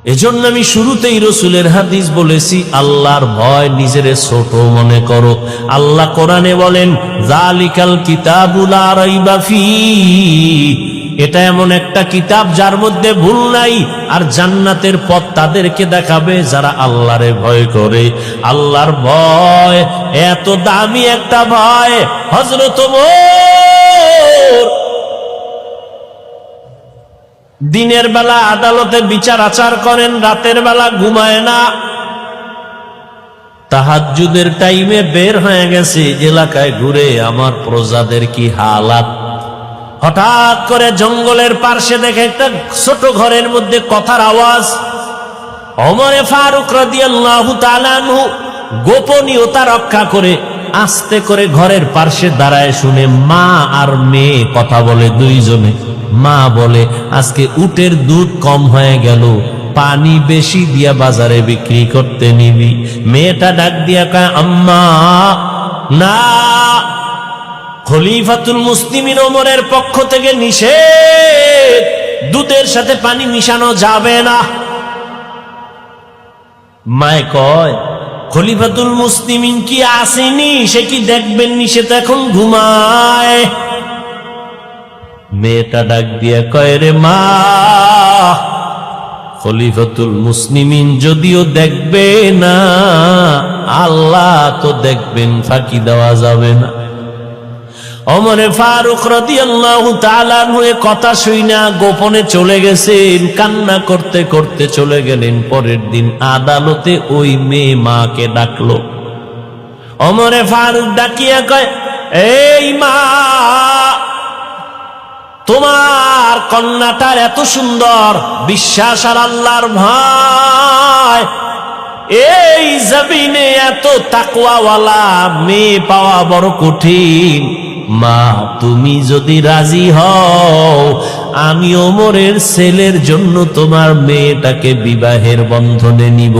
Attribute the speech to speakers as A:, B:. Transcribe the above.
A: এজন্য আমি শুরুতেই রাসূলের হাদিস বলেছি, আল্লাহর ভয়, নিজের ছোট মনে করো। আল্লাহ কোরআনে বলেন, যালিকাল কিতাবু লা রাইবা ফীহি, এটা এমন একটা কিতাব যার মধ্যে ভুল নাই, আর জান্নাতের পথ তাদেরকে দেখাবে যারা আল্লাহরে ভয় করে। আল্লাহর ভয় এত দামি একটা ভয়, হযরত ওমর দিনের বেলা আদালতে বিচার আচার করেন, রাতের বেলা ঘুমায় না। তাহাজ্জুদের টাইমে বের হয়ে গেছে এলাকায় ঘুরে, আমার প্রজাদের কি হালাত। হঠাৎ করে জঙ্গলের পার্শ্বে দেখে একটা ছোট ঘরের মধ্যে কথার আওয়াজ। ওমরে ফারুক রাদিয়াল্লাহু তাআলা আনহু গোপনীয়তা রক্ষা করে আস্তে করে ঘরের পার্শ্বে দাঁড়ায়, শুনে মা আর মেয়ে কথা বলে দুইজনে। মা বলে, আজকে উটের দুধ কম হয়ে গেল, পানি বেশি দিয়া বাজারে বিক্রি করতে নিবি। মেয়েটা ডাক দিয়া কয়, আম্মা না, খলিফাতুল মুসলিমিন ওমরের পক্ষ থেকে নিষেধ, দুধের সাথে পানি মিশানো যাবে না। মায় কয়, খলিফাতুল মুসলিমিন কি আসেনি, সে কি দেখবেন নি, সে তো এখন ঘুমায়। মেয়েটা ডাক দিয়া কয়, রে মা, খলিফাতুল মুসলিমিন যদিও দেখবে না, আল্লাহ তো দেখবেন, ফাঁকি দেওয়া যাবে না। ওমরে ফারুক রাদিয়াল্লাহু তাআলা আনহু কথা শুইনা গোপনে চলে গেছেন, কান্না করতে করতে চলে গেলেন। পরের দিন আদালতে ওই মেয়ে মাকে ডাকলো। ওমরে ফারুক ডাকিয়া কয়, এই মা, তোমার কন্যাটার এত সুন্দর বিশ্বাস আর আল্লাহর ভয়, এই জমিনে এত তাকওয়াওয়ালা মেয়ে পাওয়া বড় কঠিন। মা, তুমি যদি রাজি হও, আমি ওমরের ছেলের জন্য তোমার মেয়েটাকে বিবাহের বন্ধনে নিব।